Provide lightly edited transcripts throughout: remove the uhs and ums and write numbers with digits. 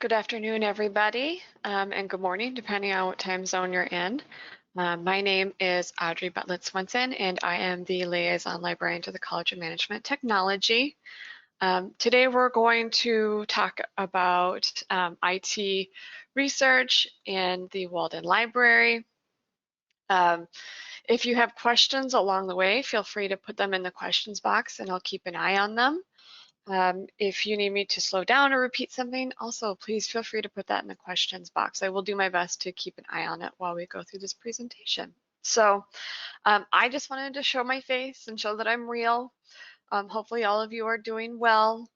Good afternoon, everybody, and good morning, depending on what time zone you're in. My name is Audrey Butlett-Swenson, and I am the Liaison Librarian to the College of Management Technology. Today, we're going to talk about IT research in the Walden Library. If you have questions along the way, feel free to put them in the questions box, and I'll keep an eye on them. If you need me to slow down or repeat something, also please feel free to put that in the questions box. I will do my best to keep an eye on it while we go through this presentation. So I just wanted to show my face and show that I'm real. Hopefully all of you are doing well.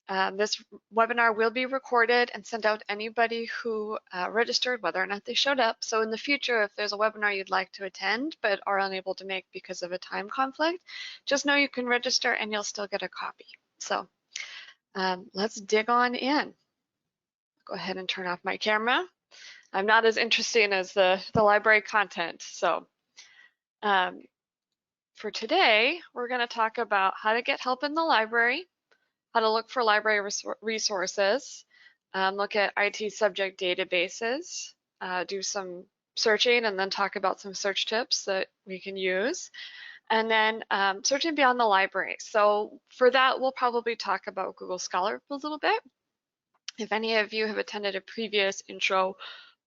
This webinar will be recorded and sent out to anybody who registered, whether or not they showed up. So in the future, if there's a webinar you'd like to attend but are unable to make because of a time conflict, just know you can register and you'll still get a copy. So let's dig on in. Go ahead and turn off my camera. I'm not as interesting as the library content. So for today, we're going to talk about how to get help in the library, how to look for library resources, look at IT subject databases, do some searching, and then talk about some search tips that we can use. And then searching beyond the library. So for that, we'll probably talk about Google Scholar a little bit. If any of you have attended a previous intro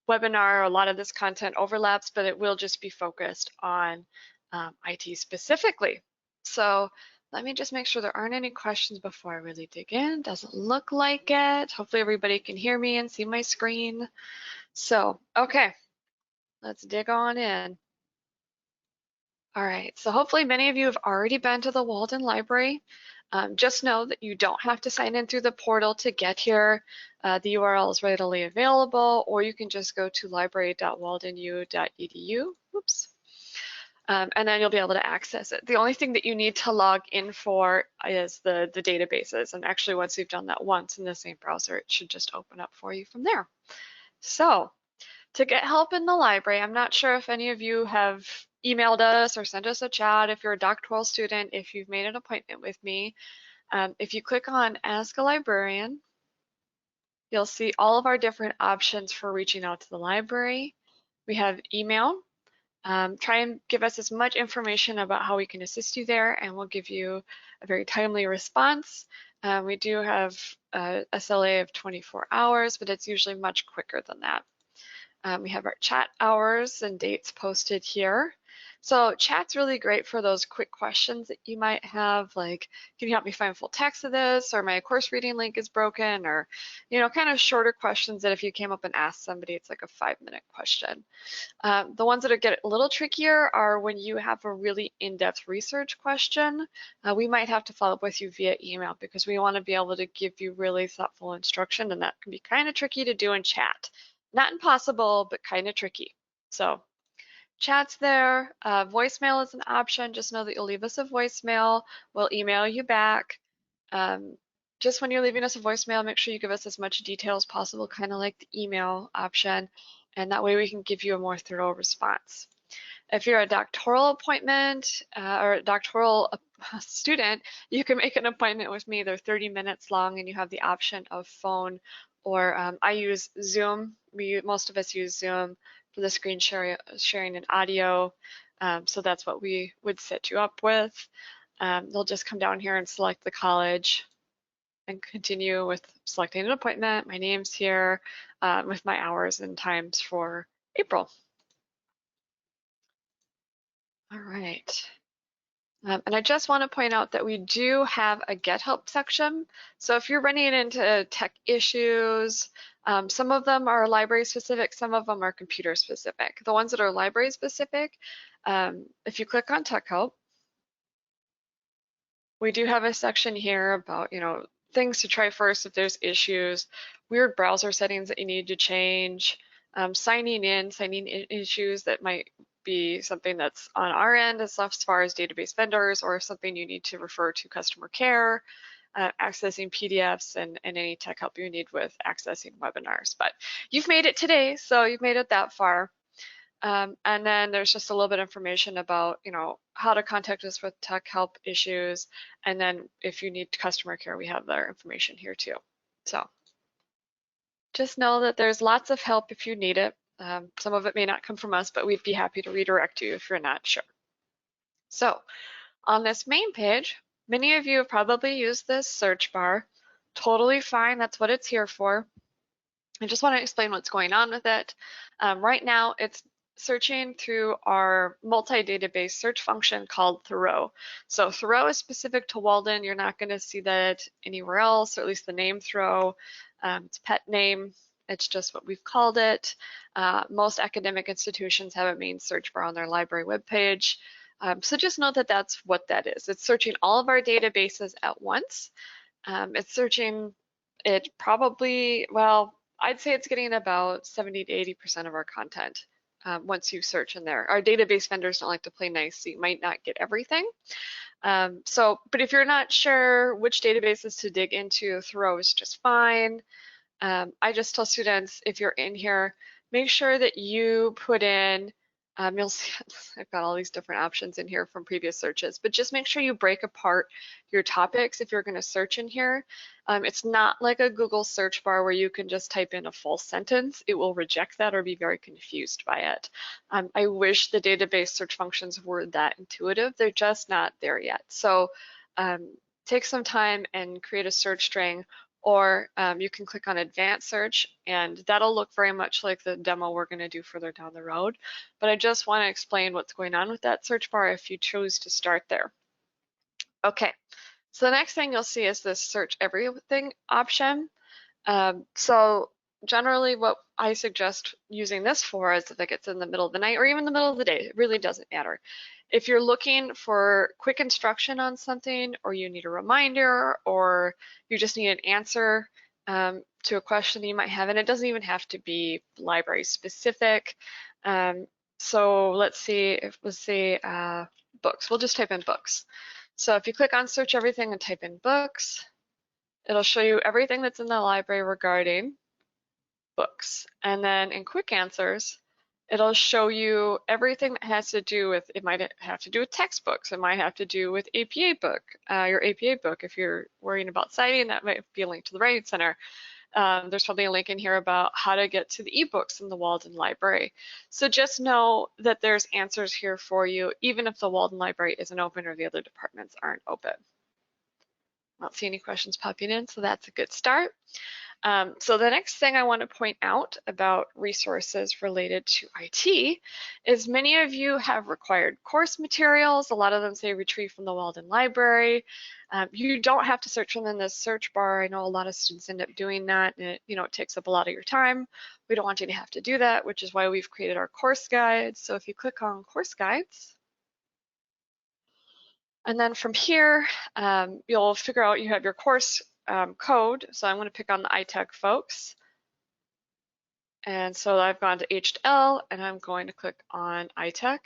webinar, a lot of this content overlaps, but it will just be focused on IT specifically. So let me just make sure there aren't any questions before I really dig in. Doesn't look like it. Hopefully everybody can hear me and see my screen. So, okay, let's dig on in. All right, so hopefully many of you have already been to the Walden Library. Just know that you don't have to sign in through the portal to get here. The URL is readily available, or you can just go to library.waldenu.edu. Oops. And then you'll be able to access it. The only thing that you need to log in for is the databases. And actually, once you've done that once in the same browser, it should just open up for you from there. So to get help in the library, I'm not sure if any of you have emailed us or sent us a chat. If you're a doctoral student, if you've made an appointment with me, if you click on Ask a Librarian, you'll see all of our different options for reaching out to the library. We have email. Try and give us as much information about how we can assist you there, and we'll give you a very timely response. We do have a SLA of 24 hours, but it's usually much quicker than that. We have our chat hours and dates posted here. So chat's really great for those quick questions that you might have, like, can you help me find full text of this, or my course reading link is broken, or, you know, kind of shorter questions that if you came up and asked somebody, it's like a 5-minute question. The ones that get a little trickier are when you have a really in-depth research question. We might have to follow up with you via email because we want to be able to give you really thoughtful instruction, and that can be kind of tricky to do in chat. Not impossible, but kind of tricky. So chat's there. Voicemail is an option. Just know that you'll leave us a voicemail. We'll email you back. Just when you're leaving us a voicemail, make sure you give us as much detail as possible, kind of like the email option, and that way we can give you a more thorough response. If you're a doctoral appointment or a doctoral student, you can make an appointment with me. They're 30 minutes long, and you have the option of phone, or I use Zoom. Most of us use Zoom for the screen sharing and audio. So that's what we would set you up with. They'll just come down here and select the college and continue with selecting an appointment. My name's here with my hours and times for April. All right. And I just want to point out that we do have a Get Help section. So if you're running into tech issues, some of them are library specific, some of them are computer specific. The ones that are library specific, if you click on Tech Help, we do have a section here about, you know, things to try first if there's issues, weird browser settings that you need to change, signing in issues that might be something that's on our end as far as database vendors, or something you need to refer to customer care, accessing PDFs, and any tech help you need with accessing webinars. But you've made it today, so you've made it that far. And then there's just a little bit of information about, you know, how to contact us with tech help issues. And then if you need customer care, we have their information here too. So Just know that there's lots of help if you need it. Some of it may not come from us, but we'd be happy to redirect you if you're not sure. So on this main page, many of you have probably used this search bar. Totally fine, that's what it's here for. I just want to explain what's going on with it. Right now, it's searching through our multi-database search function called Thoreau. So Thoreau is specific to Walden. You're not going to see that anywhere else, or at least the name Thoreau. It's a pet name. It's just what we've called it. Most academic institutions have a main search bar on their library webpage. So just know that that's what that is. It's searching all of our databases at once. It's searching it probably, well, I'd say it's getting about 70 to 80% of our content once you search in there. Our database vendors don't like to play nice, so you might not get everything. But if you're not sure which databases to dig into, Thoreau is just fine. I just tell students, if you're in here, make sure that you put in, you'll see I've got all these different options in here from previous searches, but just make sure you break apart your topics if you're going to search in here. It's not like a Google search bar where you can just type in a full sentence. It will reject that or be very confused by it. I wish the database search functions were that intuitive. They're just not there yet. So take some time and create a search string, or you can click on advanced search and that'll look very much like the demo we're going to do further down the road. But I just want to explain what's going on with that search bar if you choose to start there. Okay, so the next thing you'll see is this search everything option. So generally what I suggest using this for is if it gets in the middle of the night or even the middle of the day, it really doesn't matter. If you're looking for quick instruction on something, or you need a reminder, or you just need an answer to a question you might have, and it doesn't even have to be library specific. So let's see, let's say books, we'll just type in books. So if you click on search everything and type in books, it'll show you everything that's in the library regarding books. And then in quick answers, it'll show you everything that has to do with, it might have to do with textbooks, it might have to do with APA book, your APA book. If you're worrying about citing, that might be a link to the Writing Center. There's probably a link in here about how to get to the ebooks in the Walden Library. So just know that there's answers here for you, even if the Walden Library isn't open or the other departments aren't open. I don't see any questions popping in, so that's a good start. So the next thing I want to point out about resources related to IT is many of you have required course materials. A lot of them say retrieve from the Walden Library. You don't have to search them in this search bar. I know a lot of students end up doing that, and it takes up a lot of your time. We don't want you to have to do that, which is why we've created our course guides. So if you click on course guides, and then from here, you'll figure out you have your course code. So I'm going to pick on the iTech folks. And so I've gone to H2L and I'm going to click on iTech.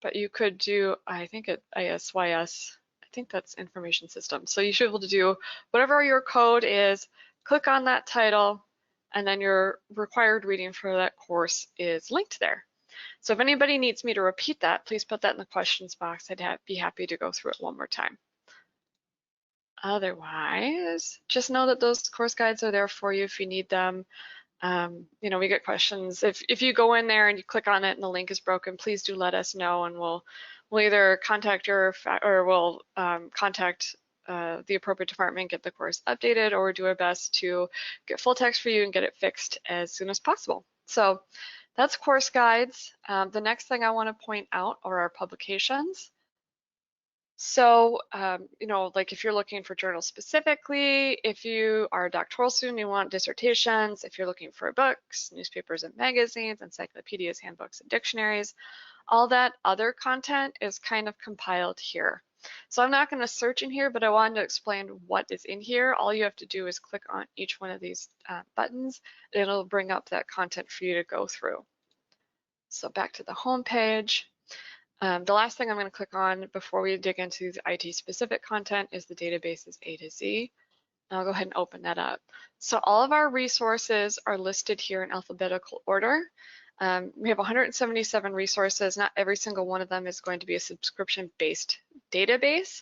But you could do, I think it ISYS, I think that's information systems. So you should be able to do whatever your code is, click on that title, and then your required reading for that course is linked there. So if anybody needs me to repeat that, please put that in the questions box. I'd be happy to go through it one more time. Otherwise, just know that those course guides are there for you if you need them. We get questions. If you go in there and you click on it and the link is broken, please do let us know, and we'll either contact we'll contact the appropriate department, get the course updated, or do our best to get full text for you and get it fixed as soon as possible. So that's course guides. The next thing I want to point out are our publications. So, like if you're looking for journals specifically, if you are a doctoral student, you want dissertations, if you're looking for books, newspapers and magazines, encyclopedias, handbooks, and dictionaries, all that other content is kind of compiled here. So I'm not going to search in here, but I wanted to explain what is in here. All you have to do is click on each one of these buttons, and it'll bring up that content for you to go through. So back to the home page. The last thing I'm going to click on before we dig into the IT specific content is the databases A to Z. And I'll go ahead and open that up. So all of our resources are listed here in alphabetical order. We have 177 resources. Not every single one of them is going to be a subscription-based database.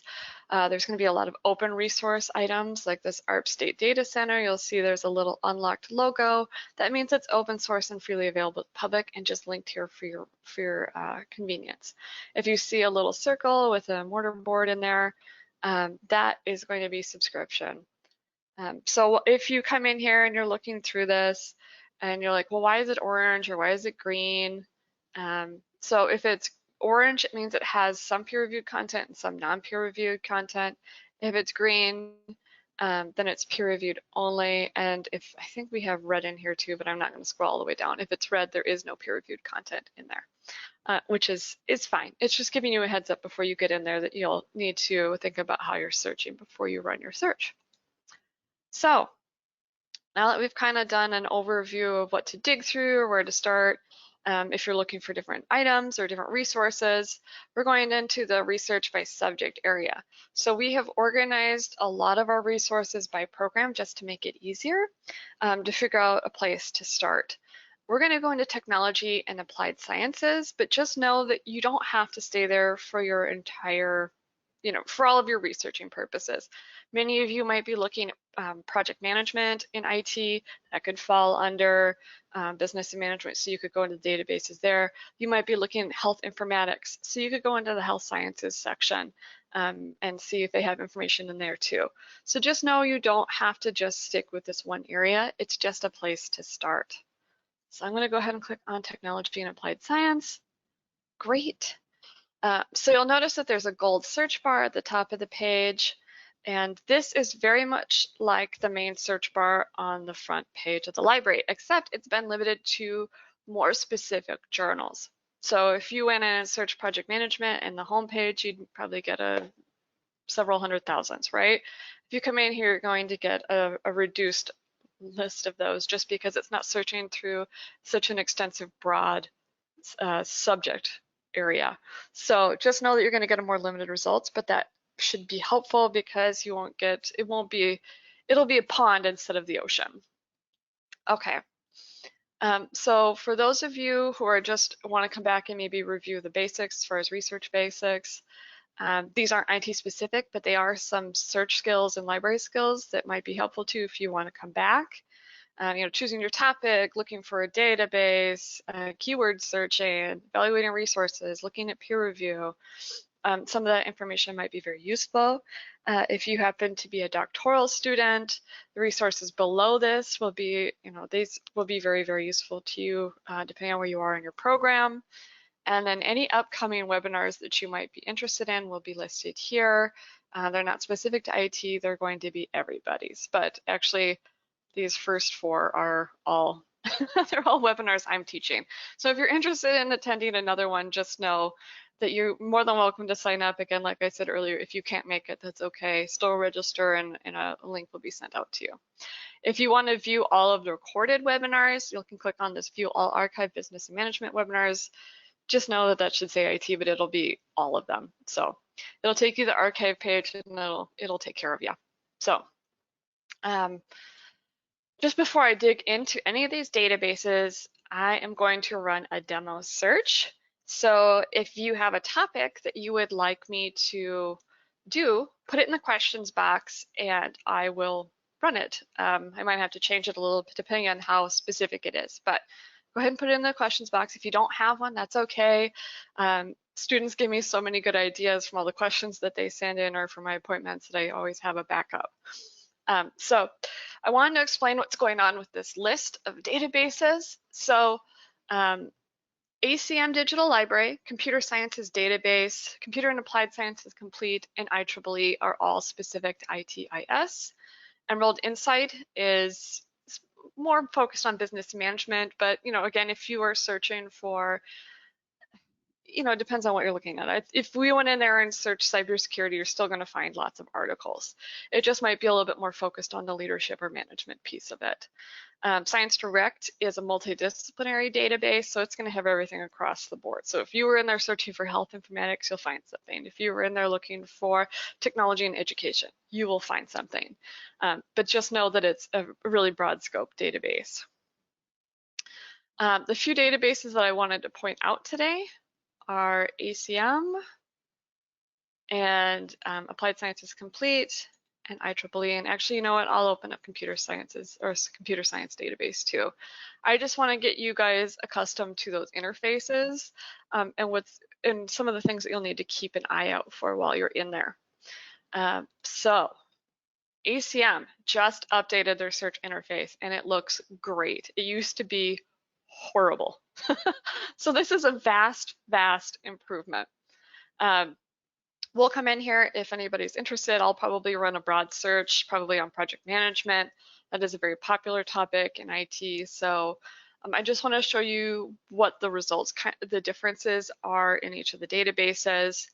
There's going to be a lot of open resource items like this ARP State Data Center. You'll see there's a little unlocked logo. That means it's open source and freely available to the public and just linked here for your convenience. If you see a little circle with a mortarboard in there, that is going to be subscription. So if you come in here and you're looking through this and you're like, well, why is it orange or why is it green? So if it's orange, it means it has some peer-reviewed content and some non-peer-reviewed content. If it's green, then it's peer-reviewed only. And if I think we have red in here too, but I'm not going to scroll all the way down. If it's red, there is no peer-reviewed content in there, which is fine. It's just giving you a heads up before you get in there that you'll need to think about how you're searching before you run your search. So now that we've kind of done an overview of what to dig through or where to start, if you're looking for different items or different resources, we're going into the research by subject area. So we have organized a lot of our resources by program just to make it easier to figure out a place to start. We're going to go into technology and applied sciences, but just know that you don't have to stay there for your entire, for all of your researching purposes. Many of you might be looking at project management in IT. That could fall under business and management, so you could go into the databases there. You might be looking at health informatics, so you could go into the health sciences section and see if they have information in there too. So just know you don't have to just stick with this one area. It's just a place to start. So I'm going to go ahead and click on technology and applied science. Great. So you'll notice that there's a gold search bar at the top of the page, and this is very much like the main search bar on the front page of the library, except it's been limited to more specific journals. So if you went in and searched project management in the home page, you'd probably get several hundred thousands, right? If you come in here, you're going to get a reduced list of those just because it's not searching through such an extensive, broad subject area. So just know that you're going to get a more limited results, but that should be helpful because you won't get, it'll be a pond instead of the ocean. Okay. So for those of you who are just want to come back and maybe review the basics as far as research basics, these aren't IT specific, but they are some search skills and library skills that might be helpful to if you want to come back. Choosing your topic, looking for a database, keyword searching, evaluating resources, looking at peer review. Some of that information might be very useful. If you happen to be a doctoral student, the resources below this will be, these will be very, very useful to you depending on where you are in your program. And then any upcoming webinars that you might be interested in will be listed here. They're not specific to IT, they're going to be everybody's, but actually, these first four are all, they're all webinars I'm teaching. So if you're interested in attending another one, just know that you're more than welcome to sign up. Again, like I said earlier, if you can't make it, that's okay. Still register and a link will be sent out to you. If you want to view all of the recorded webinars, you can click on this View All Archive Business and Management Webinars. Just know that that should say IT, but it'll be all of them. So it'll take you to the archive page and it'll take care of you. So just before I dig into any of these databases, I am going to run a demo search. So if you have a topic that you would like me to do, put it in the questions box and I will run it. I might have to change it a little bit depending on how specific it is, but go ahead and put it in the questions box. If you don't have one, that's okay. Students give me so many good ideas from all the questions that they send in or from my appointments that I always have a backup. So I wanted to explain what's going on with this list of databases. So ACM Digital Library, Computer Sciences Database, Computer and Applied Sciences Complete, and IEEE are all specific to ITIS. Enrolled Insight is more focused on business management, but again, if you are searching for, it depends on what you're looking at. If we went in there and searched cybersecurity, you're still going to find lots of articles. It just might be a little bit more focused on the leadership or management piece of it. Science Direct is a multidisciplinary database, so it's going to have everything across the board. So if you were in there searching for health informatics, you'll find something. If you were in there looking for technology and education, you will find something. But just know that it's a really broad scope database. The few databases that I wanted to point out today are ACM and Applied Sciences Complete and IEEE. And actually, you know what? I'll open up computer sciences or computer science database too. I just want to get you guys accustomed to those interfaces and some of the things that you'll need to keep an eye out for while you're in there. So ACM just updated their search interface and it looks great. It used to be horrible. So this is a vast, vast improvement. We'll come in here if anybody's interested. I'll probably run a broad search, probably on project management. That is a very popular topic in IT. So I just want to show you what the results, the differences are in each of the databases.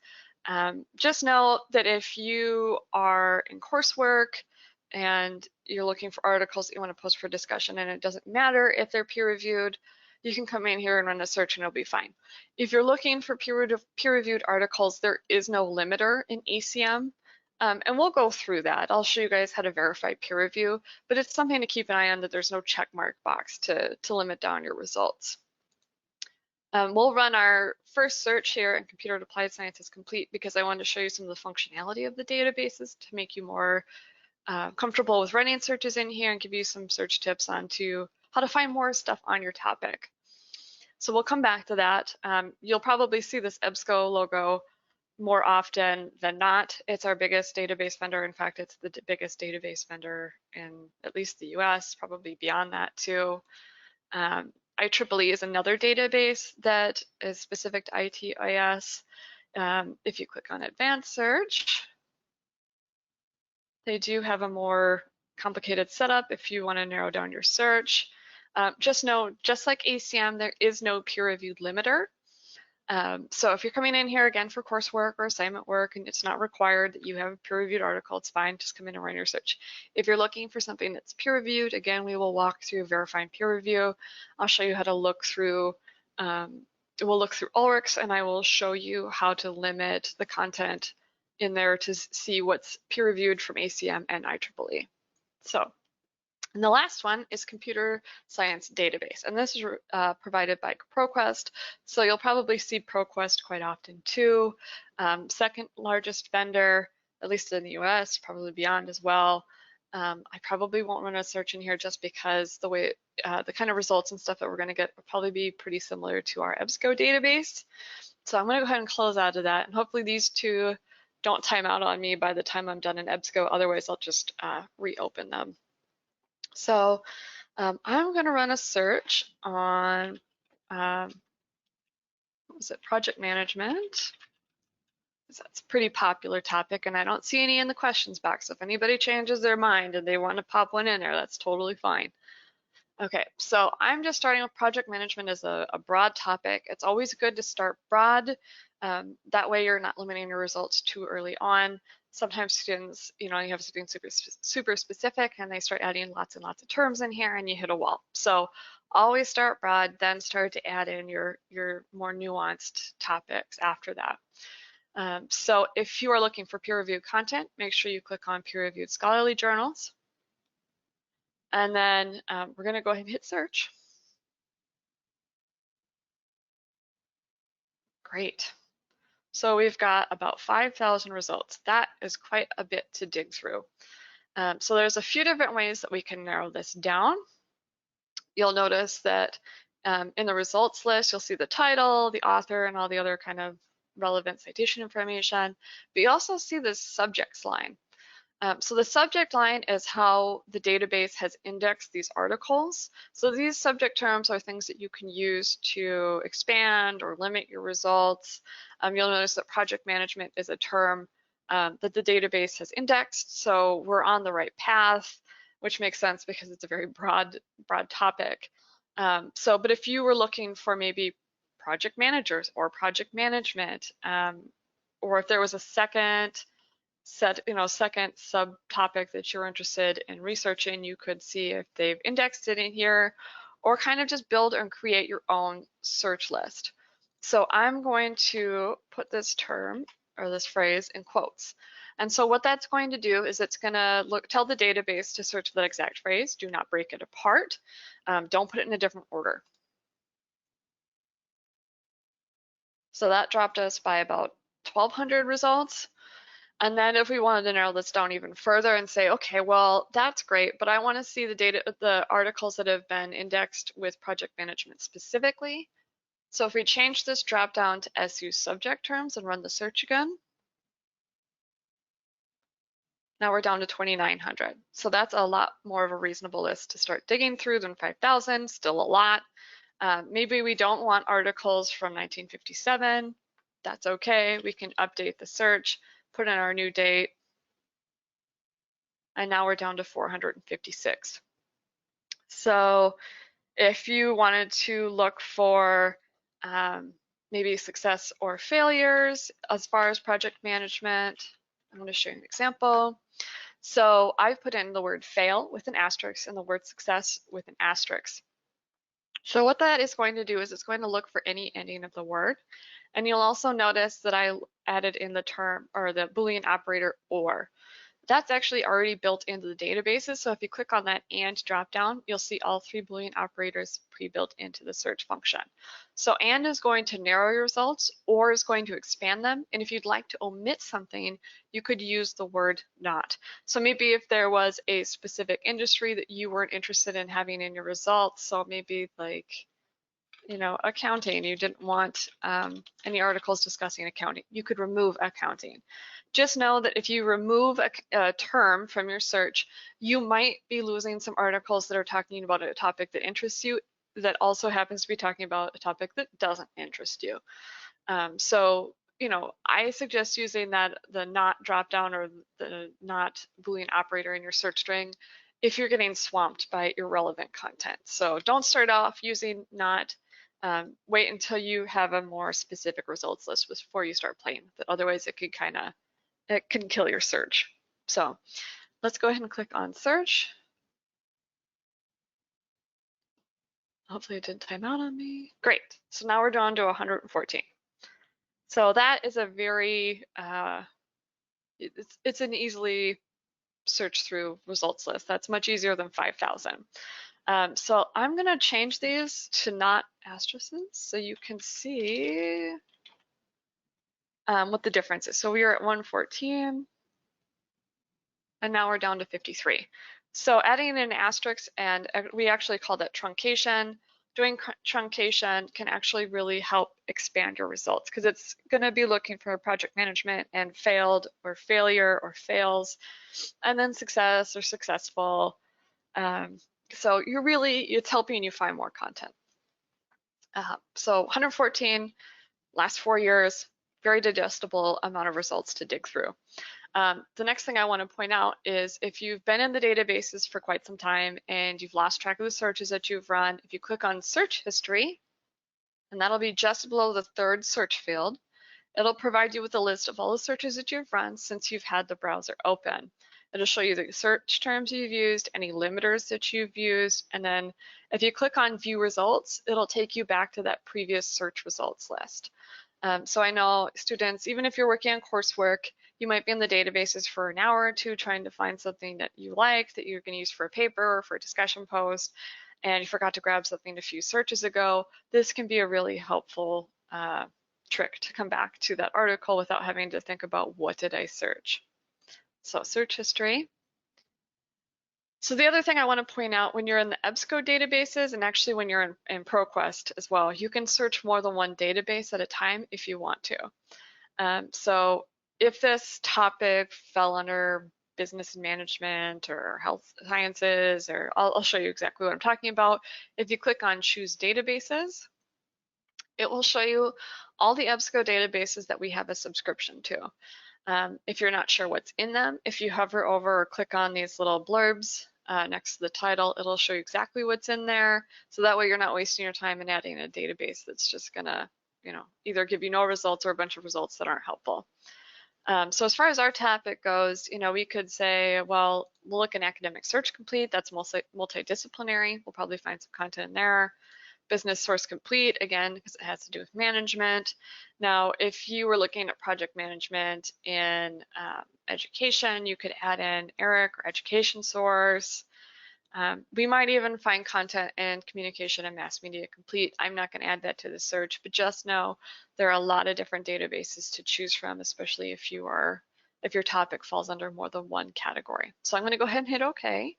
Just know that if you are in coursework and you're looking for articles that you want to post for discussion, and it doesn't matter if they're peer-reviewed, you can come in here and run a search and it'll be fine. If you're looking for peer-reviewed articles, there is no limiter in ACM, and we'll go through that. I'll show you guys how to verify peer review, but it's something to keep an eye on, that there's no check mark box to limit down your results. We'll run our first search here in Computer and Applied Sciences Complete because I wanted to show you some of the functionality of the databases to make you more comfortable with running searches in here and give you some search tips on how to find more stuff on your topic. So we'll come back to that. You'll probably see this EBSCO logo more often than not. It's our biggest database vendor. In fact, it's the biggest database vendor in at least the US, probably beyond that too. IEEE is another database that is specific to ITIS. If you click on Advanced Search, they do have a more complicated setup if you want to narrow down your search. Just know, just like ACM, there is no peer-reviewed limiter. So if you're coming in here again for coursework or assignment work and it's not required that you have a peer-reviewed article, it's fine, just come in and run your search. If you're looking for something that's peer-reviewed, again, we will walk through verifying peer review. I'll show you how to look through, we'll look through Ulrichs, and I will show you how to limit the content in there to see what's peer-reviewed from ACM and IEEE. So. And the last one is Computer Science Database, and this is provided by ProQuest. So you'll probably see ProQuest quite often too. Second largest vendor, at least in the US, probably beyond as well. I probably won't run a search in here just because the way, the kind of results and stuff that we're gonna get will probably be pretty similar to our EBSCO database. So I'm gonna go ahead and close out of that, and hopefully these two don't time out on me by the time I'm done in EBSCO, otherwise I'll just reopen them. So I'm going to run a search on, what was it, project management. That's a pretty popular topic, and I don't see any in the questions box. If anybody changes their mind and they want to pop one in there, that's totally fine. Okay, so I'm just starting with project management as a broad topic. It's always good to start broad. That way you're not limiting your results too early on. Sometimes students, you have something super specific and they start adding lots and lots of terms in here and you hit a wall. So always start broad, then start to add in your more nuanced topics after that. So if you are looking for peer-reviewed content, make sure you click on peer-reviewed scholarly journals. And then we're going to go ahead and hit search. Great. So we've got about 5,000 results. That is quite a bit to dig through. So there's a few different ways that we can narrow this down. You'll notice that in the results list, you'll see the title, the author, and all the other kind of relevant citation information. But you also see this subjects line. So the subject line is how the database has indexed these articles. So these subject terms are things that you can use to expand or limit your results. You'll notice that project management is a term that the database has indexed. So we're on the right path, which makes sense because it's a very broad topic. But if you were looking for maybe project managers or project management, or if there was a second subtopic that you're interested in researching, you could see if they've indexed it in here, or kind of just build and create your own search list. So I'm going to put this term or this phrase in quotes. And so what that's going to do is it's going to tell the database to search for that exact phrase. Do not break it apart. Don't put it in a different order. So that dropped us by about 1,200 results. And then if we wanted to narrow this down even further and say, okay, well, that's great, but I want to see the articles that have been indexed with project management specifically. So if we change this drop down to SU subject terms and run the search again, now we're down to 2,900. So that's a lot more of a reasonable list to start digging through than 5,000, still a lot. Maybe we don't want articles from 1957. That's okay. We can update the search, put in our new date, and now we're down to 456. So if you wanted to look for maybe success or failures as far as project management, I'm going to show you an example. So I've put in the word fail with an asterisk and the word success with an asterisk. So what that is going to do is it's going to look for any ending of the word. And you'll also notice that I added in the term or the Boolean operator or. That's actually already built into the databases. So if you click on that and drop down, you'll see all three Boolean operators pre-built into the search function. So and is going to narrow your results or is going to expand them. And if you'd like to omit something, you could use the word not. So maybe if there was a specific industry that you weren't interested in having in your results, so maybe like, you know, accounting, you didn't want any articles discussing accounting, you could remove accounting. Just know that if you remove a term from your search, you might be losing some articles that are talking about a topic that interests you that also happens to be talking about a topic that doesn't interest you. So, you know, I suggest using the not drop down or the not Boolean operator in your search string if you're getting swamped by irrelevant content. So don't start off using not. Wait until you have a more specific results list before you start playing with it. Otherwise, it can kill your search. So let's go ahead and click on search. Hopefully it didn't time out on me. Great. So now we're down to 114. So that is a very, it's an easily search through results list. That's much easier than 5,000. So I'm going to change these to not asterisks so you can see what the difference is. So we are at 114 and now we're down to 53. So adding in an asterisk, and we actually call that truncation. Doing truncation can actually really help expand your results because it's going to be looking for project management and failed or failure or fails, and then success or successful. So it's helping you find more content. So 114, last 4 years, very digestible amount of results to dig through. The next thing I want to point out is if you've been in the databases for quite some time and you've lost track of the searches that you've run, if you click on search history, and that'll be just below the third search field, it'll provide you with a list of all the searches that you've run since you've had the browser open. It'll show you the search terms you've used, any limiters that you've used, and then if you click on view results, it'll take you back to that previous search results list. So I know students, even if you're working on coursework, you might be in the databases for an hour or two trying to find something that you like that you're going to use for a paper or for a discussion post, and you forgot to grab something a few searches ago. This can be a really helpful trick to come back to that article without having to think about what did I search. So search history. So the other thing I want to point out, when you're in the EBSCO databases and actually when you're in ProQuest as well, you can search more than one database at a time if you want to. So if this topic fell under business management or health sciences, or I'll show you exactly what I'm talking about. If you click on choose databases, it will show you all the EBSCO databases that we have a subscription to. If you're not sure what's in them, if you hover over or click on these little blurbs next to the title, it'll show you exactly what's in there. So that way you're not wasting your time in adding a database that's just gonna, either give you no results or a bunch of results that aren't helpful. So as far as our topic goes, we could say, well, we'll look in academic search complete. That's multidisciplinary. We'll probably find some content in there. Business source complete, again, because it has to do with management. Now, if you were looking at project management in education, you could add in ERIC or education source. We might even find content in communication and mass media complete. I'm not going to add that to the search, but just know there are a lot of different databases to choose from, especially if your topic falls under more than one category. So I'm going to go ahead and hit OK.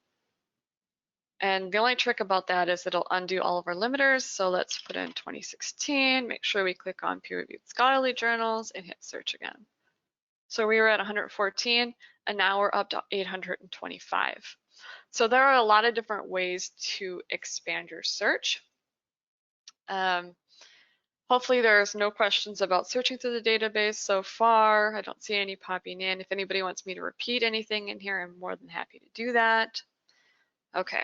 And the only trick about that is it'll undo all of our limiters. So let's put in 2016, make sure we click on peer-reviewed scholarly journals and hit search again. So we were at 114 and now we're up to 825. So there are a lot of different ways to expand your search. Hopefully there's no questions about searching through the database so far. I don't see any popping in. If anybody wants me to repeat anything in here, I'm more than happy to do that. Okay.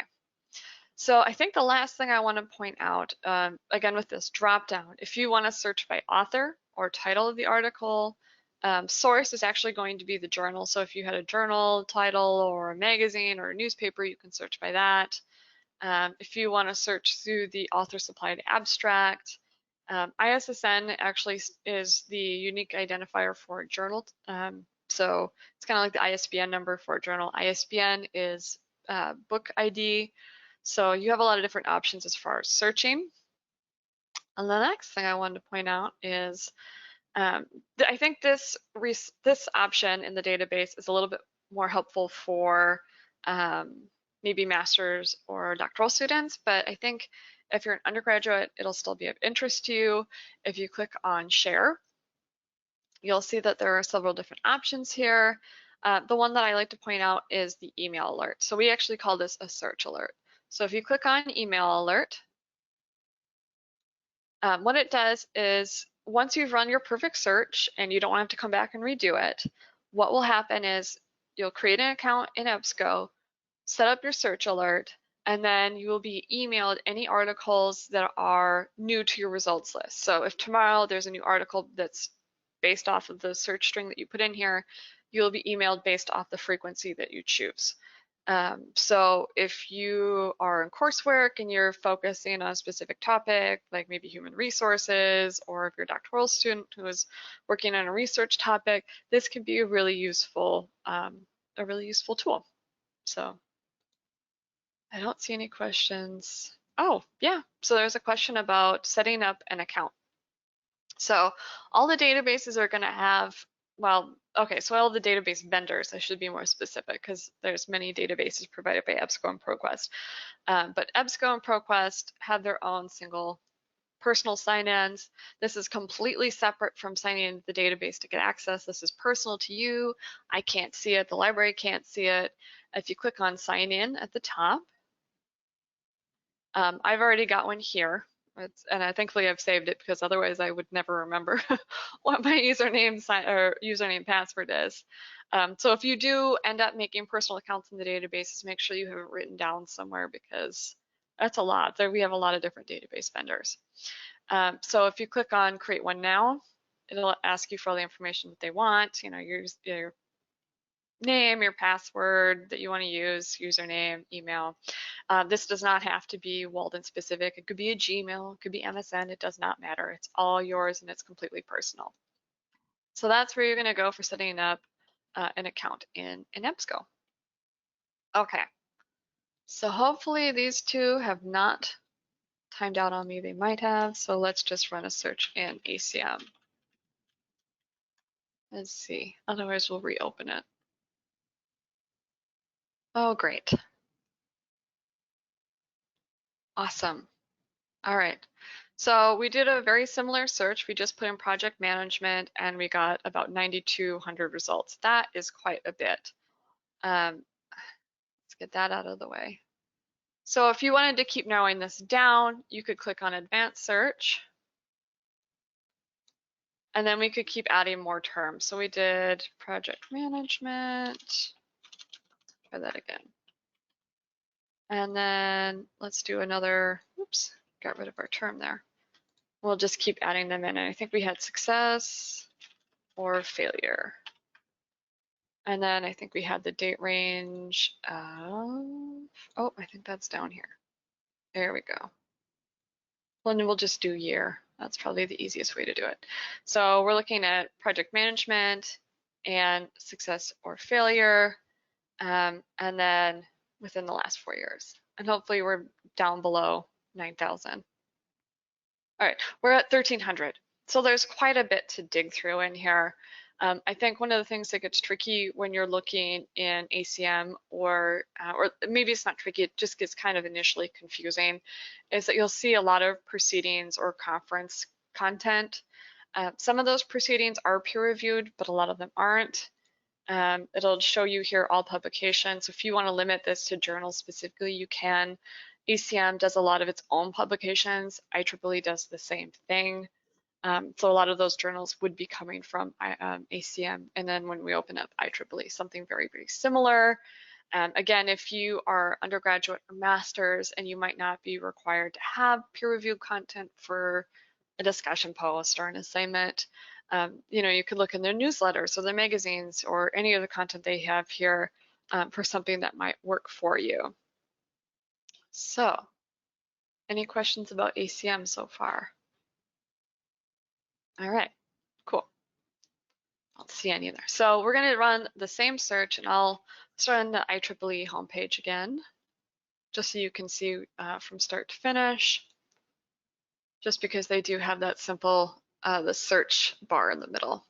So I think the last thing I want to point out, again with this drop down, if you want to search by author or title of the article, source is actually going to be the journal. So if you had a journal title or a magazine or a newspaper, you can search by that. If you want to search through the author supplied abstract, ISSN actually is the unique identifier for a journal. So it's kind of like the ISBN number for a journal. ISBN is book ID. So you have a lot of different options as far as searching. And the next thing I wanted to point out is I think this option in the database is a little bit more helpful for maybe master's or doctoral students, but I think if you're an undergraduate, it'll still be of interest to you. If you click on share, you'll see that there are several different options here. The one that I like to point out is the email alert. So we actually call this a search alert. So if you click on email alert, what it does is once you've run your perfect search and you don't have to come back and redo it, what will happen is you'll create an account in EBSCO, set up your search alert, and then you will be emailed any articles that are new to your results list. So if tomorrow there's a new article that's based off of the search string that you put in here, you'll be emailed based off the frequency that you choose. So if you are in coursework and you're focusing on a specific topic, like maybe human resources, or if you're a doctoral student who is working on a research topic, this can be a really useful tool. So I don't see any questions. Oh, yeah. So there's a question about setting up an account. So all the databases are going to have, well, okay, so all the database vendors, I should be more specific because there's many databases provided by EBSCO and ProQuest. But EBSCO and ProQuest have their own single personal sign-ins. This is completely separate from signing into the database to get access. This is personal to you. I can't see it. The library can't see it. If you click on sign in at the top, I've already got one here. And I thankfully I've saved it because otherwise I would never remember what my username password is. So if you do end up making personal accounts in the databases, make sure you have it written down somewhere because that's a lot. We have a lot of different database vendors. So if you click on create one now, it'll ask you for all the information that they want, your name, your password that you want to use, username, email. This does not have to be Walden specific. It could be a Gmail, it could be MSN, it does not matter. It's all yours and it's completely personal. So that's where you're going to go for setting up an account in EBSCO. Okay, so hopefully these two have not timed out on me. They might have, so let's just run a search in ACM. Let's see, otherwise we'll reopen it. Oh, great. Awesome. All right. So we did a very similar search. We just put in project management and we got about 9,200 results. That is quite a bit. Let's get that out of the way. So if you wanted to keep narrowing this down, you could click on advanced search. And then we could keep adding more terms. So we did project management. Try that again. And then let's do another, oops, got rid of our term there. We'll just keep adding them in. And I think we had success or failure. And then I think we had the date range of, oh, I think that's down here. There we go. Well, and we'll just do year. That's probably the easiest way to do it. So we're looking at project management and success or failure. And then within the last 4 years. And hopefully we're down below 9,000. All right, we're at 1,300. So there's quite a bit to dig through in here. I think one of the things that gets tricky when you're looking in ACM, or maybe it's not tricky, it just gets kind of initially confusing, is that you'll see a lot of proceedings or conference content. Some of those proceedings are peer-reviewed, but a lot of them aren't. It'll show you here all publications. If you want to limit this to journals specifically, you can. ACM does a lot of its own publications. IEEE does the same thing. So a lot of those journals would be coming from ACM. And then when we open up IEEE, something very, very similar. Again, if you are undergraduate or master's and you might not be required to have peer-reviewed content for a discussion post or an assignment, you know, you could look in their newsletters or their magazines or any of the content they have here for something that might work for you. So, any questions about ACM so far? All right, cool. I don't see any there. So we're going to run the same search, and I'll start on the IEEE homepage again, just so you can see from start to finish, just because they do have that simple, the search bar in the middle.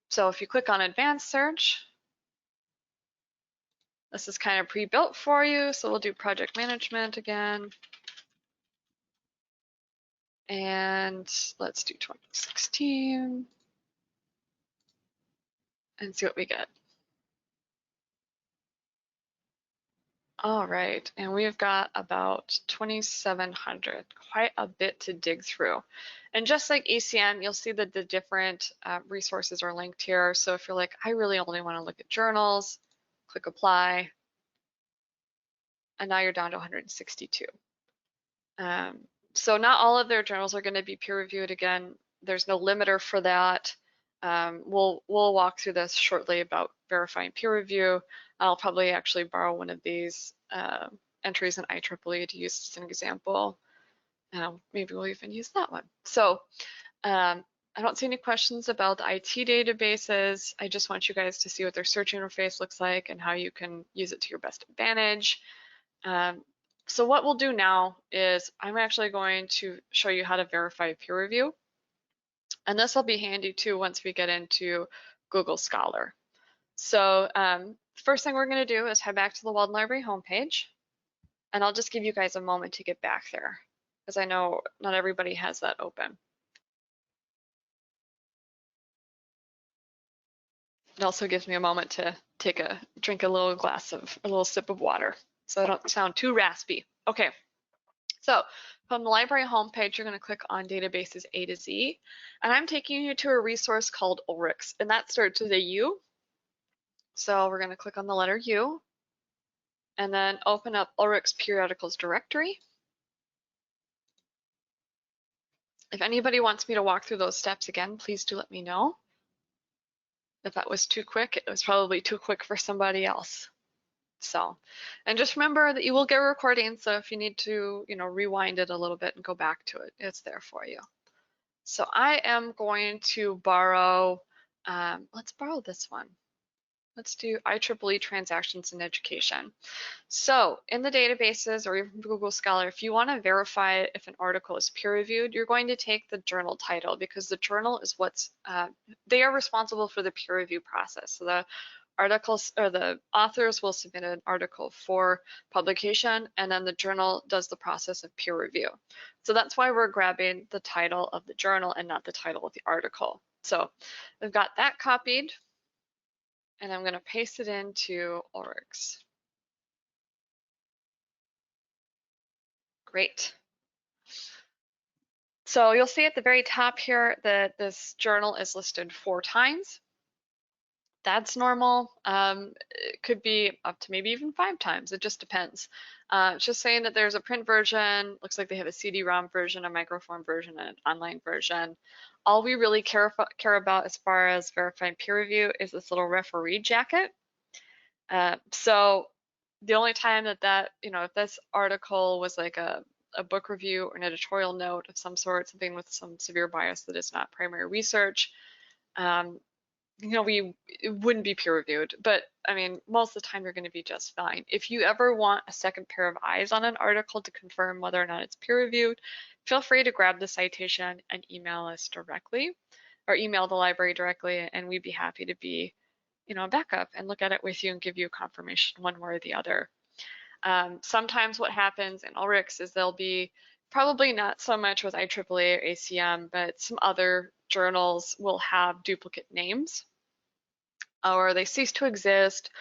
So if you click on advanced search, this is kind of pre-built for you. So we'll do project management again. And let's do 2016 and see what we get. All right, and we've got about 2,700, quite a bit to dig through. And just like ACM, you'll see that the different resources are linked here. So if you're like, I really only want to look at journals, click apply, and now you're down to 162. So not all of their journals are going to be peer-reviewed. Again, there's no limiter for that. We'll walk through this shortly about verifying peer review. I'll probably actually borrow one of these entries in IEEE to use as an example. Maybe we'll even use that one. So I don't see any questions about the IT databases. I just want you guys to see what their search interface looks like and how you can use it to your best advantage. So what we'll do now is I'm actually going to show you how to verify peer review. And this will be handy too once we get into Google Scholar. So first thing we're going to do is head back to the Walden Library homepage. And I'll just give you guys a moment to get back there, because I know not everybody has that open. It also gives me a moment to drink a little sip of water, so I don't sound too raspy. Okay, so from the library homepage, you're going to click on databases A to Z, and I'm taking you to a resource called Ulrichs, and that starts with a U. So we're going to click on the letter U, and then open up Ulrichs Periodicals directory. If anybody wants me to walk through those steps again, please do let me know. If that was too quick, it was probably too quick for somebody else. So, and just remember that you will get a recording, so if you need to, you know, rewind it a little bit and go back to it, it's there for you. So I am going to borrow, let's borrow this one. Let's do IEEE Transactions in Education. So in the databases or even Google Scholar, if you want to verify if an article is peer-reviewed, you're going to take the journal title, because the journal is what's, they are responsible for the peer review process. So the articles or the authors will submit an article for publication, and then the journal does the process of peer review. So that's why we're grabbing the title of the journal and not the title of the article. So I've got that copied, and I'm going to paste it into Ulrichs. Great. So you'll see at the very top here that this journal is listed 4 times. That's normal. It could be up to maybe even 5 times. It just depends. It's just saying that there's a print version. Looks like they have a CD-ROM version, a microform version, and an online version. All we really care about as far as verifying peer review is this little referee jacket. So the only time that, you know, if this article was like a book review or an editorial note of some sort, something with some severe bias that is not primary research, it wouldn't be peer reviewed, but I mean, most of the time you're going to be just fine. If you ever want a second pair of eyes on an article to confirm whether or not it's peer reviewed, feel free to grab the citation and email us directly or email the library directly, and we'd be happy to be, a backup and look at it with you and give you a confirmation one way or the other. Sometimes what happens in ULRICS is there'll be probably not so much with IEEE or ACM, but some other journals will have duplicate names, or they cease to exist,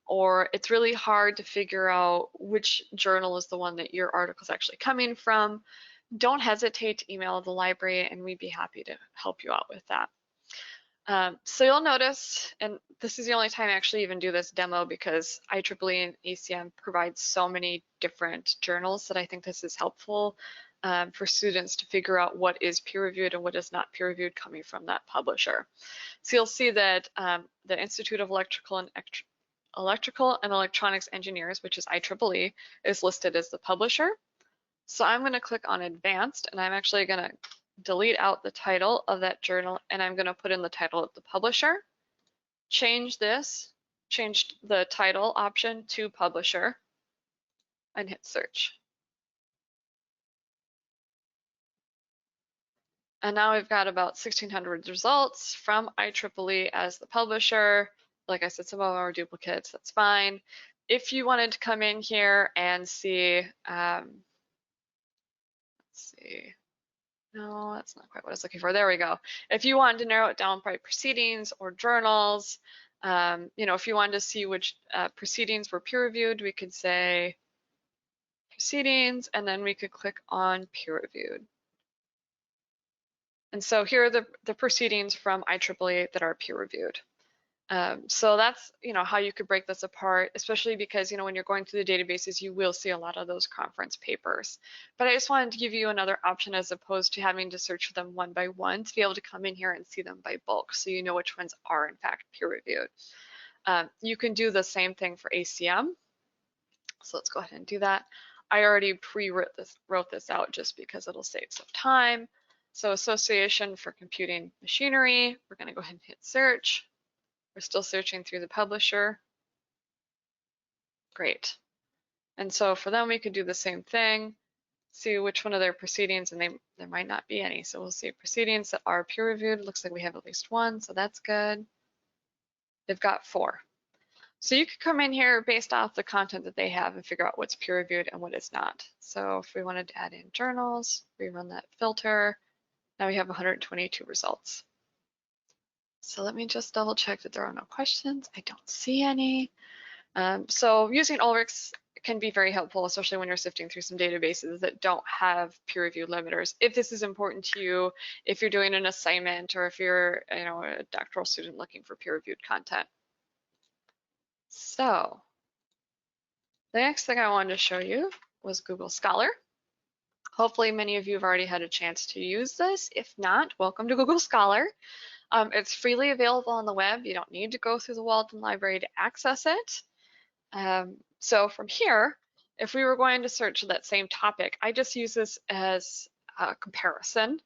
or it's really hard to figure out which journal is the one that your article is actually coming from. Don't hesitate to email the library and we'd be happy to help you out with that. So you'll notice, and this is the only time I actually even do this demo because IEEE and ACM provide so many different journals that I think this is helpful for students to figure out what is peer-reviewed and what is not peer-reviewed coming from that publisher. So you'll see that the Institute of Electrical and Electronics Engineers, which is IEEE, is listed as the publisher. So I'm going to click on Advanced, and I'm actually going to delete out the title of that journal, and I'm going to put in the title of the publisher. Change the title option to publisher, and hit search. And now we've got about 1,600 results from IEEE as the publisher. Like I said, some of them are duplicates, that's fine. If you wanted to come in here and see, let's see, no, that's not quite what I was looking for. There we go. If you wanted to narrow it down by proceedings or journals, if you wanted to see which proceedings were peer-reviewed, we could say proceedings, and then we could click on peer-reviewed. And so here are the proceedings from IEEE that are peer-reviewed. So that's, how you could break this apart, especially because, when you're going through the databases, you will see a lot of those conference papers. But I just wanted to give you another option as opposed to having to search for them one by one to be able to come in here and see them by bulk so you know which ones are in fact peer-reviewed. You can do the same thing for ACM. So let's go ahead and do that. I already wrote this out just because it'll save some time. So Association for Computing Machinery, we're going to go ahead and hit search. We're still searching through the publisher. Great. And so for them, we could do the same thing, see which one of their proceedings, and there might not be any. So we'll see proceedings that are peer-reviewed. Looks like we have at least one, so that's good. They've got 4. So you could come in here based off the content that they have and figure out what's peer-reviewed and what is not. So if we wanted to add in journals, we run that filter. Now we have 122 results. So let me just double check that there are no questions. I don't see any. So using ULRICS can be very helpful, especially when you're sifting through some databases that don't have peer review limiters. If this is important to you, if you're doing an assignment, or if you're a doctoral student looking for peer-reviewed content. So the next thing I wanted to show you was Google Scholar. Hopefully many of you have already had a chance to use this. If not, welcome to Google Scholar. It's freely available on the web. You don't need to go through the Walden Library to access it. So from here, if we were going to search that same topic, I just use this as a comparison.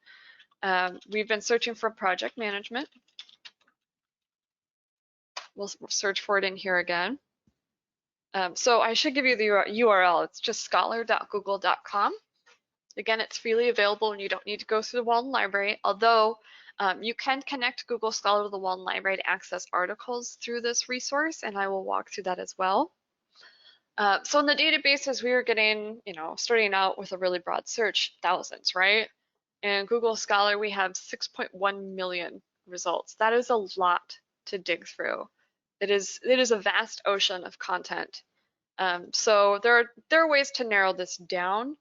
We've been searching for project management. We'll search for it in here again. So I should give you the URL. It's just scholar.google.com. Again, it's freely available and you don't need to go through the Walden Library, although you can connect Google Scholar to the Walden Library to access articles through this resource, and I will walk through that as well. So in the databases, we were getting, starting out with a really broad search, thousands, right? In Google Scholar, we have 6.1 million results. That is a lot to dig through. It is a vast ocean of content. So there are ways to narrow this down.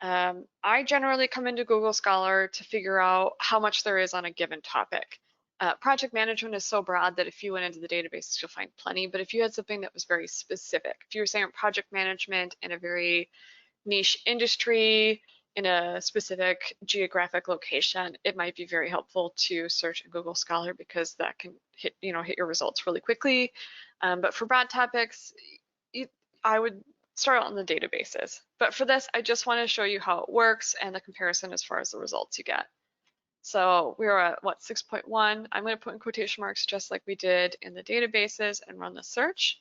I generally come into Google Scholar to figure out how much there is on a given topic. Project management is so broad that if you went into the database, you'll find plenty. But if you had something that was very specific, if you were saying project management in a very niche industry, in a specific geographic location, it might be very helpful to search in Google Scholar because that can hit your results really quickly. But for broad topics, I would start out on the databases. But for this, I just want to show you how it works and the comparison as far as the results you get. So we were at what, 6.1. I'm going to put in quotation marks just like we did in the databases and run the search.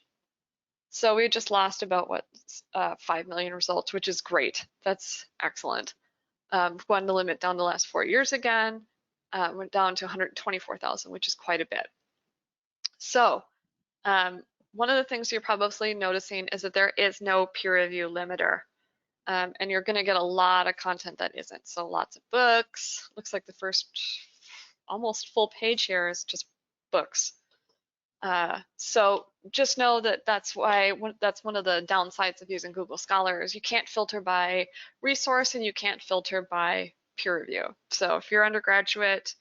So we just lost about what, 5 million results, which is great. That's excellent. Wanted to limit down the last 4 years again, went down to 124,000, which is quite a bit. So one of the things you're probably noticing is that there is no peer review limiter. And you're going to get a lot of content that isn't. So lots of books. Looks like the first almost full page here is just books. So just know that that's one of the downsides of using Google Scholar is you can't filter by resource and you can't filter by peer review. So if you're undergraduate,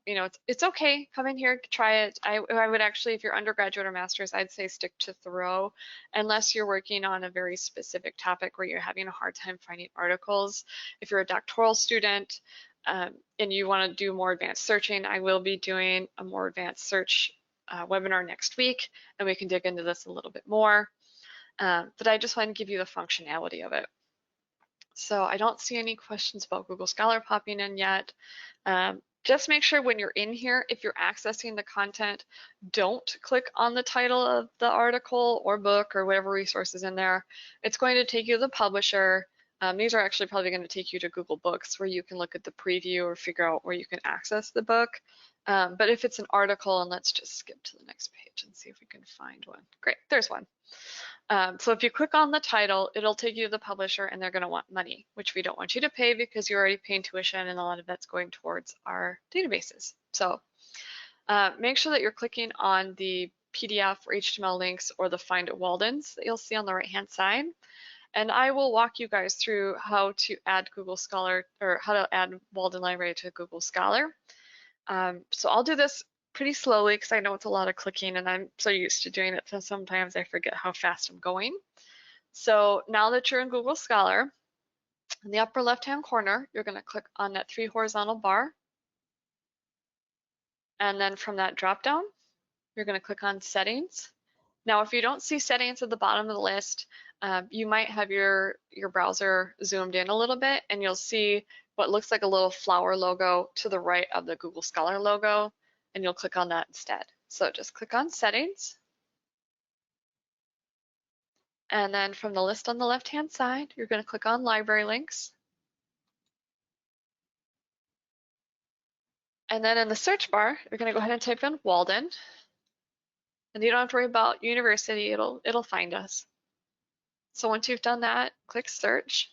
you know, it's okay. Come in here, try it. I would actually, if you're undergraduate or master's, I'd say stick to Thoreau, unless you're working on a very specific topic where you're having a hard time finding articles. If you're a doctoral student and you want to do more advanced searching, I will be doing a more advanced search webinar next week, and we can dig into this a little bit more. But I just want to give you the functionality of it. So I don't see any questions about Google Scholar popping in yet. Just make sure when you're in here, if you're accessing the content, don't click on the title of the article or book or whatever resource is in there. It's going to take you to the publisher. These are actually probably going to take you to Google Books where you can look at the preview or figure out where you can access the book. But if it's an article, and let's just skip to the next page and see if we can find one. Great, there's one. So if you click on the title, it'll take you to the publisher and they're going to want money, which we don't want you to pay because you're already paying tuition and a lot of that's going towards our databases. So make sure that you're clicking on the PDF or HTML links or the Find at Walden's that you'll see on the right-hand side. And I will walk you guys through how to add Google Scholar or how to add Walden Library to Google Scholar. So I'll do this pretty slowly because I know it's a lot of clicking and I'm so used to doing it so sometimes I forget how fast I'm going. So now that you're in Google Scholar, in the upper left-hand corner, you're going to click on that 3 horizontal bar. And then from that drop-down, you're going to click on Settings. Now, if you don't see Settings at the bottom of the list, you might have your browser zoomed in a little bit and you'll see what looks like a little flower logo to the right of the Google Scholar logo, and you'll click on that instead. So just click on Settings. And then from the list on the left-hand side, you're going to click on Library Links. And then in the search bar, you're going to go ahead and type in Walden. And you don't have to worry about university, it'll find us. So once you've done that, click Search.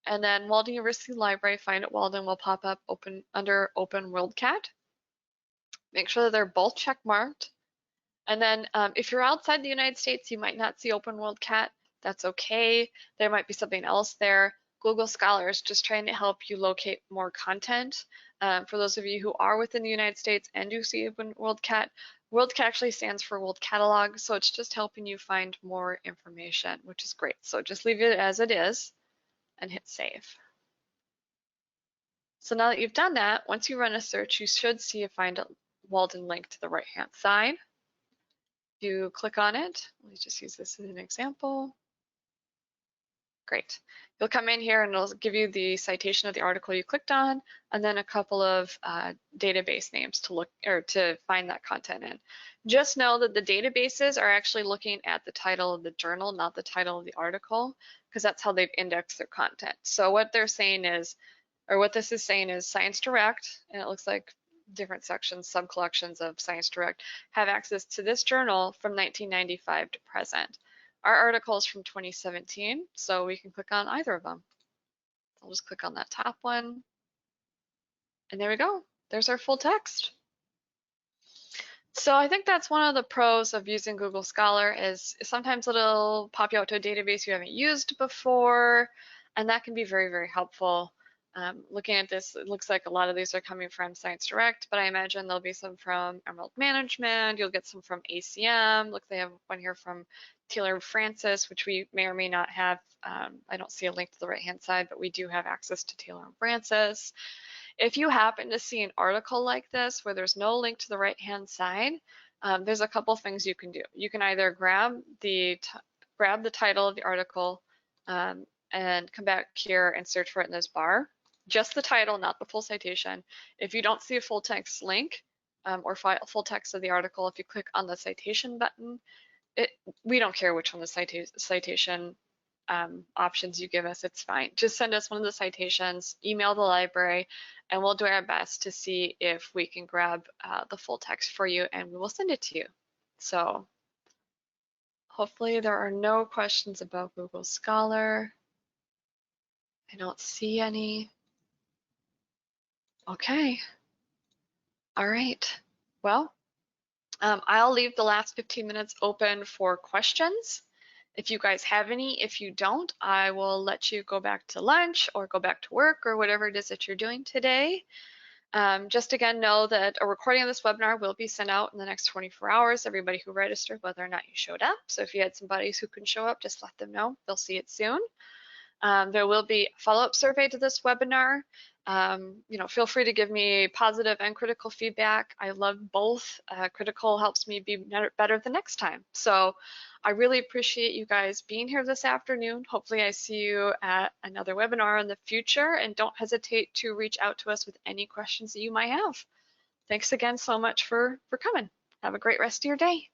And then Walden University Library Find at Walden will pop up under Open WorldCat. Make sure that they're both check marked. And then if you're outside the United States, you might not see Open WorldCat. That's okay. There might be something else there. Google Scholar is just trying to help you locate more content. For those of you who are within the United States and do see Open WorldCat, WorldCat actually stands for World Catalog, so it's just helping you find more information, which is great. So just leave it as it is and hit save. So now that you've done that, once you run a search, you should see a Find a Walden link to the right-hand side. If you click on it, let's just use this as an example. Great. You'll come in here and it'll give you the citation of the article you clicked on, and then a couple of database names to look or to find that content in. Just know that the databases are actually looking at the title of the journal, not the title of the article, because that's how they've indexed their content. So what they're saying is, or what this is saying is Science Direct, and it looks like different sections, sub-collections of Science Direct, have access to this journal from 1995 to present. Our article is from 2017, so we can click on either of them. I'll just click on that top one, and there we go. There's our full text. So I think that's one of the pros of using Google Scholar is sometimes it'll pop you out to a database you haven't used before, and that can be very, very helpful. Looking at this, it looks like a lot of these are coming from Science Direct, but I imagine there'll be some from Emerald Management. You'll get some from ACM. Look, they have one here from Taylor and Francis, which we may or may not have. I don't see a link to the right-hand side, but we do have access to Taylor and Francis. If you happen to see an article like this where there's no link to the right-hand side, there's a couple things you can do. You can either grab the title of the article and come back here and search for it in this bar. just the title, not the full citation. If you don't see a full text link or full text of the article, if you click on the citation button, we don't care which one the citation options you give us, it's fine. Just send us one of the citations, email the library, and we'll do our best to see if we can grab the full text for you, and we will send it to you. So hopefully there are no questions about Google Scholar. I don't see any. Okay. All right. Well, I'll leave the last 15 minutes open for questions. If you guys have any, if you don't, I will let you go back to lunch or go back to work or whatever it is that you're doing today. Just again, know that a recording of this webinar will be sent out in the next 24 hours. Everybody who registered, whether or not you showed up. So if you had some buddies who couldn't show up, just let them know. They'll see it soon. There will be a follow-up survey to this webinar. Feel free to give me positive and critical feedback. I love both. Critical helps me be better the next time. So I really appreciate you guys being here this afternoon. Hopefully I see you at another webinar in the future, and don't hesitate to reach out to us with any questions that you might have. Thanks again so much for coming. Have a great rest of your day.